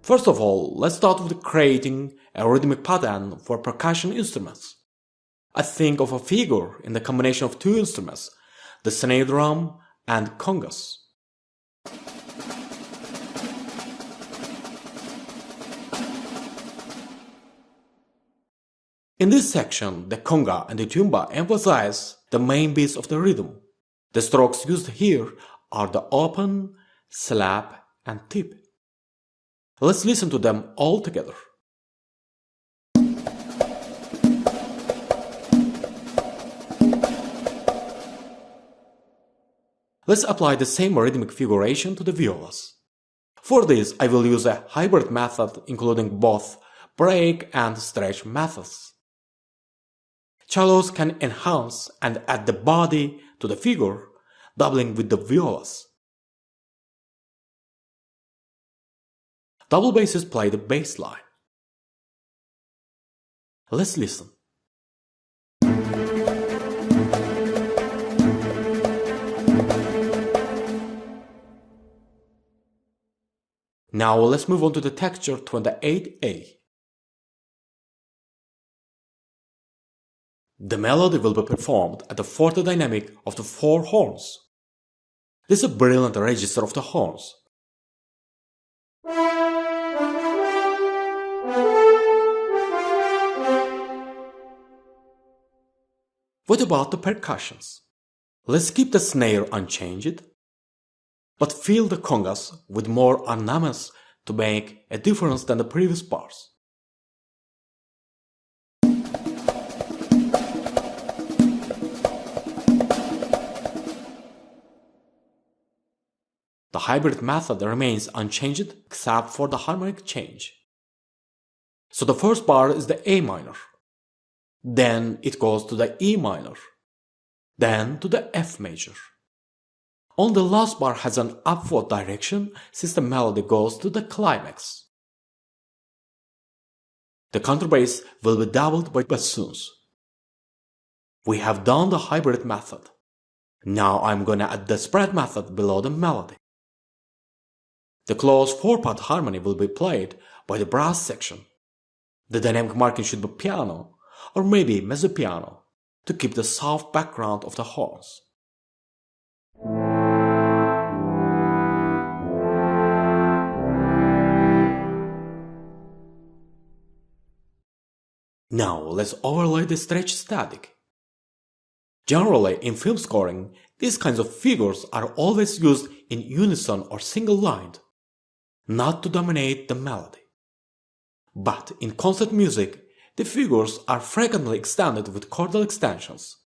First of all, let's start with creating a rhythmic pattern for percussion instruments. I think of a figure in the combination of two instruments, the snare drum and congas. In this section, the conga and the tuba emphasize the main beats of the rhythm. The strokes used here are the open, slap, and tip. Let's listen to them all together. Let's apply the same rhythmic figuration to the violas. For this, I will use a hybrid method including both break and stretch methods. Cellos can enhance and add the body to the figure, doubling with the violas. Double basses play the bass line. Let's listen. Now let's move on to the texture 28A. The melody will be performed at the forte dynamic of the four horns. This is a brilliant register of the horns. What about the percussions? Let's keep the snare unchanged, but fill the congas with more ornaments to make a difference than the previous parts. The hybrid method remains unchanged except for the harmonic change. So the first bar is the A minor. Then it goes to the E minor, then to the F major. Only the last bar has an upward direction since the melody goes to the climax. The contrabass will be doubled by bassoons. We have done the hybrid method. Now I'm gonna add the spread method below the melody. The close 4-part harmony will be played by the brass section. The dynamic marking should be piano, or maybe mezzo-piano, to keep the soft background of the horns. Now let's overlay the stretch static. Generally, in film scoring, these kinds of figures are always used in unison or single-lined, not to dominate the melody. But in concert music, the figures are frequently extended with chordal extensions.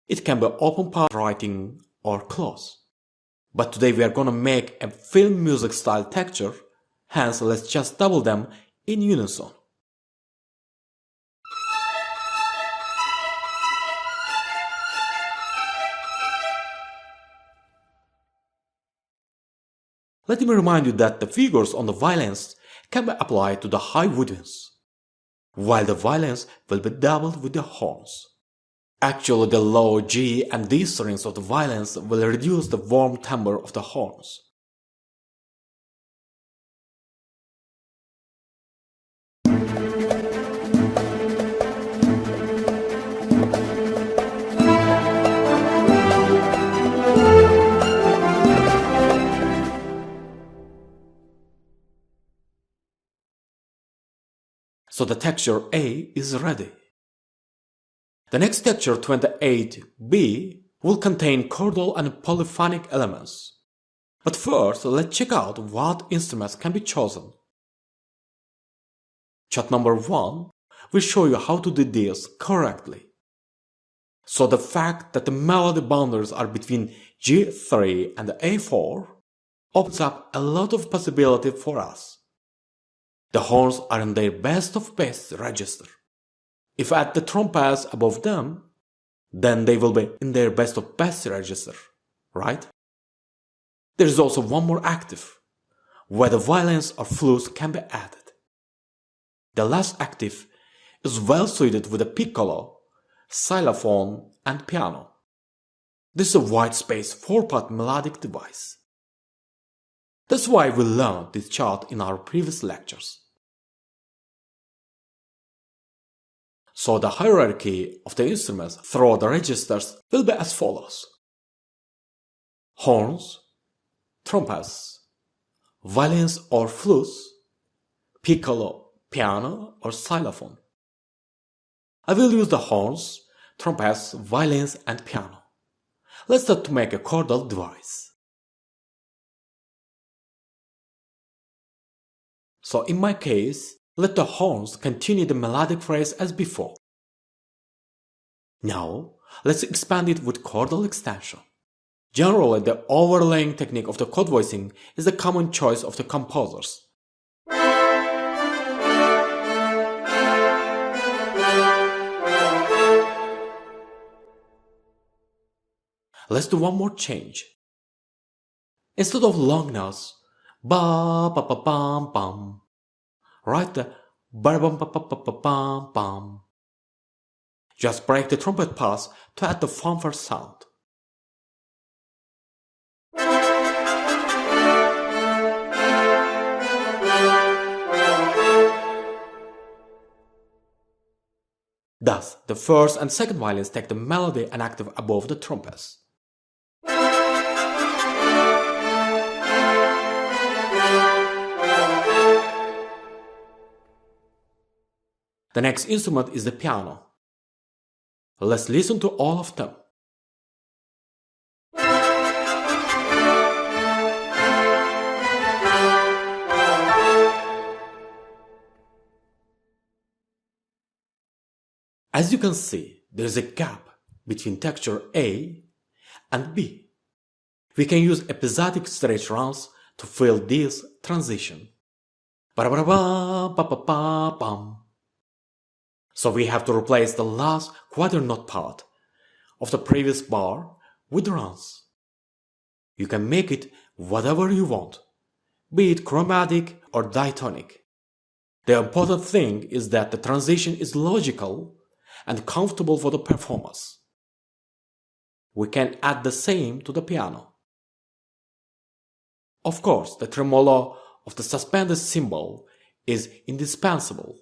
It can be open part writing or close. But today we are gonna make a film music style texture, hence let's just double them in unison. Let me remind you that the figures on the violins can be applied to the high woodwinds, while the violins will be doubled with the horns. Actually, the low G and D strings of the violins will reduce the warm timbre of the horns. So the texture A is ready. The next texture 28B will contain chordal and polyphonic elements. But first, let's check out what instruments can be chosen. Shot number 1 will show you how to do this correctly. So the fact that the melody boundaries are between G3 and A4 opens up a lot of possibility for us. The horns are in their best of best register. If I add the trumpets above them, then they will be in their best of best register, right? There is also one more octave, where the violins or flutes can be added. The last octave is well suited with the piccolo, xylophone, and piano. This is a wide space 4-part melodic device. That's why we learned this chart in our previous lectures. So the hierarchy of the instruments through the registers will be as follows: horns, trumpets, violins or flutes, piccolo, piano or xylophone. I will use the horns, trumpets, violins and piano. Let's start to make a chordal device. So in my case, let the horns continue the melodic phrase as before. Now, let's expand it with chordal extension. Generally, the overlaying technique of the chord voicing is the common choice of the composers. Let's do one more change. Instead of long notes, ba ba ba bam bam, write the ba bam ba ba ba ba bam bam. Just break the trumpet pass to add the fanfare sound. Thus, the first and second violins take the melody an octave above the trumpets. The next instrument is the piano. Let's listen to all of them. As you can see, there is a gap between texture A and B. We can use episodic stretch runs to fill this transition. So we have to replace the last quarter note part of the previous bar with runs. You can make it whatever you want, be it chromatic or diatonic. The important thing is that the transition is logical and comfortable for the performance. We can add the same to the piano. Of course, the tremolo of the suspended cymbal is indispensable.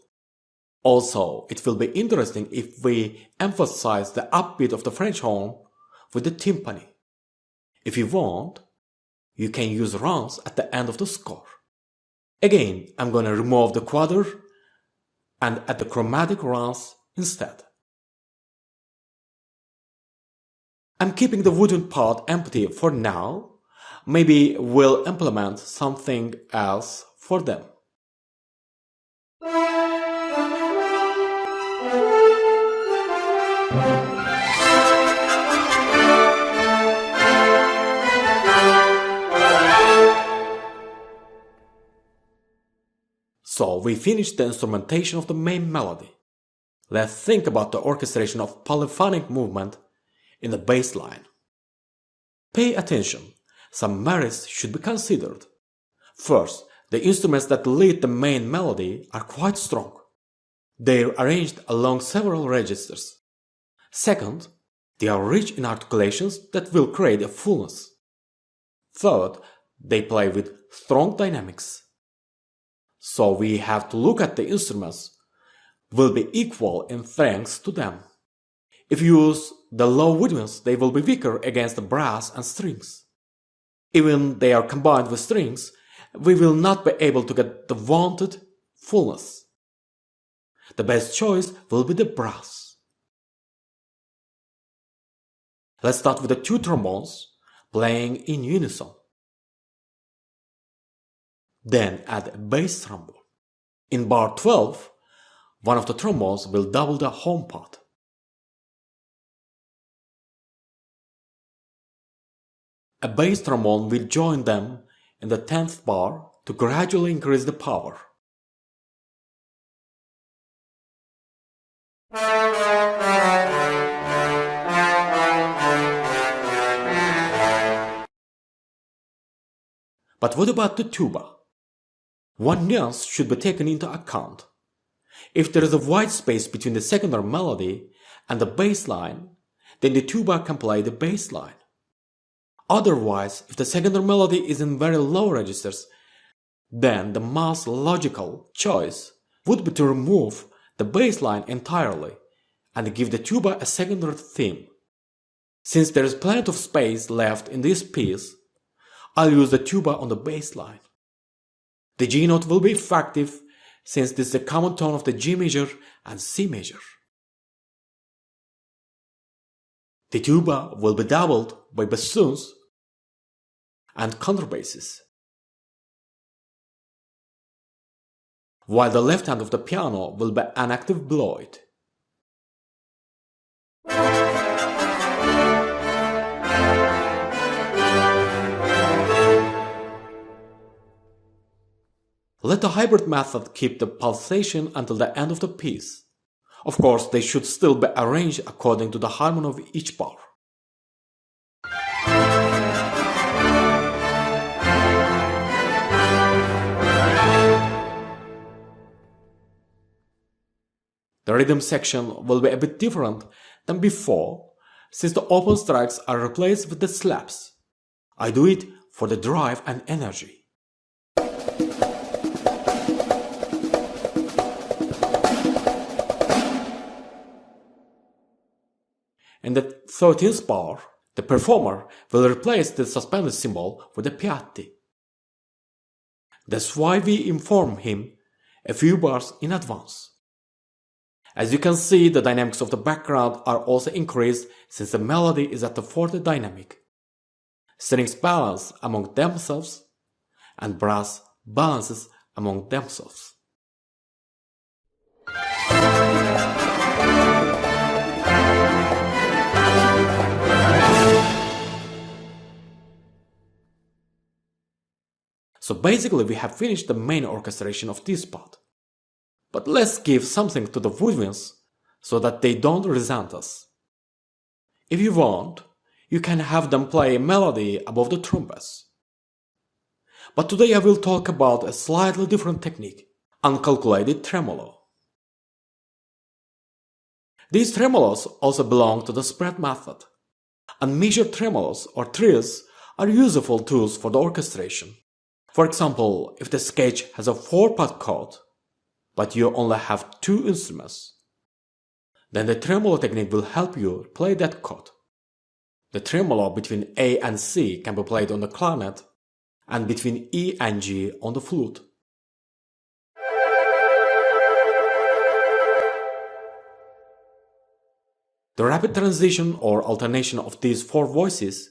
Also, it will be interesting if we emphasize the upbeat of the French horn with the timpani. If you want, you can use runs at the end of the score. Again, I'm gonna remove the quarter and add the chromatic runs instead. I'm keeping the wooden part empty for now. Maybe we'll implement something else for them. So we finished the instrumentation of the main melody. Let's think about the orchestration of polyphonic movement in the bass line. Pay attention, some merits should be considered. First, the instruments that lead the main melody are quite strong. They are arranged along several registers. Second, they are rich in articulations that will create a fullness. Third, they play with strong dynamics. So we have to look at the instruments will be equal in strength to them. If you use the low woodwinds, they will be weaker against the brass and strings. Even they are combined with strings, we will not be able to get the wanted fullness. The best choice will be the brass. Let's start with the two trombones playing in unison. Then add a bass trombone. In bar 12, one of the trombones will double the home part. A bass trombone will join them in the 10th bar to gradually increase the power. But what about the tuba? One nuance should be taken into account. If there is a wide space between the secondary melody and the bass line, then the tuba can play the bass line. Otherwise, if the secondary melody is in very low registers, then the most logical choice would be to remove the bass line entirely and give the tuba a secondary theme. Since there is plenty of space left in this piece, I'll use the tuba on the bass line. The G note will be effective since this is a common tone of the G major and C major. The tuba will be doubled by bassoons and contrabasses, while the left hand of the piano will be an active blow-it. Let the hybrid method keep the pulsation until the end of the piece. Of course, they should still be arranged according to the harmony of each bar. The rhythm section will be a bit different than before, since the open strikes are replaced with the slaps. I do it for the drive and energy. In the 13th bar, the performer will replace the suspended cymbal with a piatti. That's why we inform him a few bars in advance. As you can see, the dynamics of the background are also increased since the melody is at the fourth dynamic. Strings balance among themselves and brass balances among themselves. So basically we have finished the main orchestration of this part. But let's give something to the woodwinds so that they don't resent us. If you want, you can have them play a melody above the trumpets. But today I will talk about a slightly different technique, uncalculated tremolo. These tremolos also belong to the spread method. Unmeasured tremolos or trills are useful tools for the orchestration. For example, if the sketch has a 4-part chord, but you only have 2 instruments, then the tremolo technique will help you play that chord. The tremolo between A and C can be played on the clarinet and between E and G on the flute. The rapid transition or alternation of these 4 voices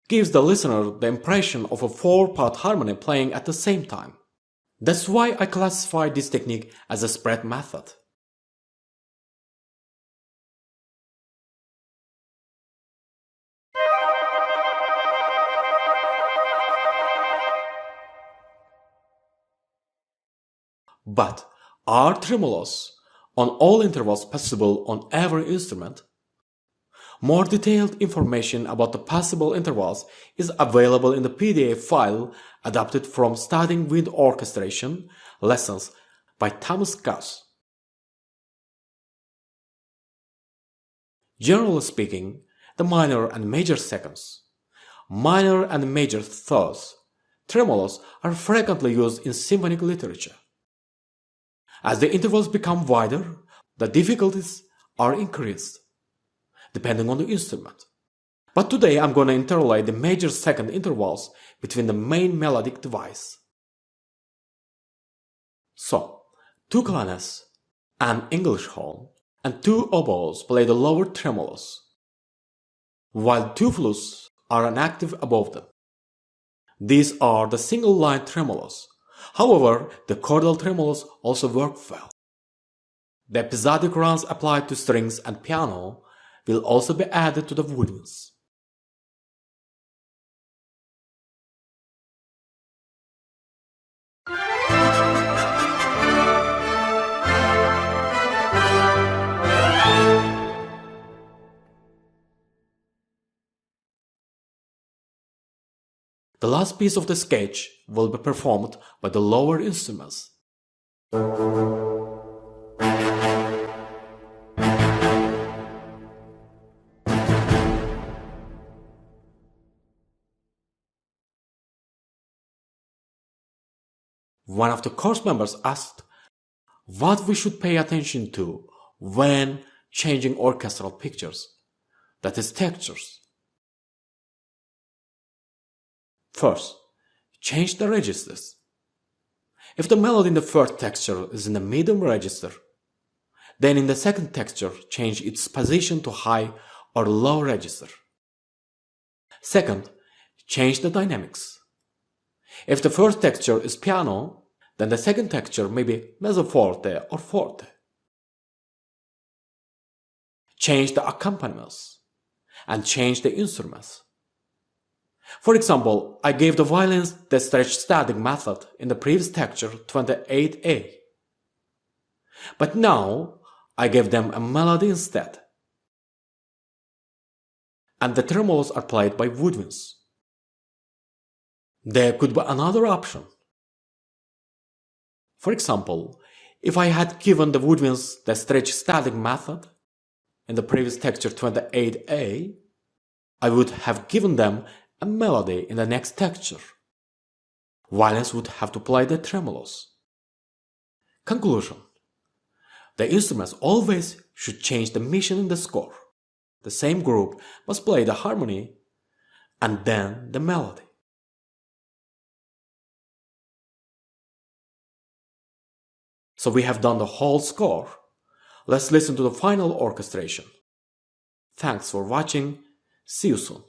gives the listener the impression of a 4-part harmony playing at the same time. That's why I classify this technique as a spread method. But are tremolos on all intervals possible on every instrument? More detailed information about the possible intervals is available in the PDF file adapted from Studying with Orchestration lessons by Thomas Goss. Generally speaking, the minor and major seconds, minor and major thirds, tremolos are frequently used in symphonic literature. As the intervals become wider, the difficulties are increased, depending on the instrument. But today I'm going to interlay the major second intervals between the main melodic device. So, 2 clarinets, an English horn, and 2 oboes play the lower tremolos, while 2 flutes are inactive above them. These are the single-line tremolos. However, the chordal tremolos also work well. The episodic runs applied to strings and piano will also be added to the woodwinds. The last piece of the sketch will be performed by the lower instruments. One of the course members asked what we should pay attention to when changing orchestral pictures, that is textures. First, change the registers. If the melody in the first texture is in the medium register, then in the second texture change its position to high or low register. Second, change the dynamics. If the first texture is piano, then the second texture may be mezzo forte or forte. Change the accompaniments and change the instruments. For example, I gave the violins the stretch static method in the previous texture 28A. But now I gave them a melody instead. And the tremolos are played by woodwinds. There could be another option. For example, if I had given the woodwinds the stretch static method in the previous texture 28A, I would have given them a melody in the next texture. Violins would have to play the tremolos. Conclusion: the instruments always should change the mission in the score. The same group must play the harmony and then the melody. So we have done the whole score. Let's listen to the final orchestration. Thanks for watching. See you soon.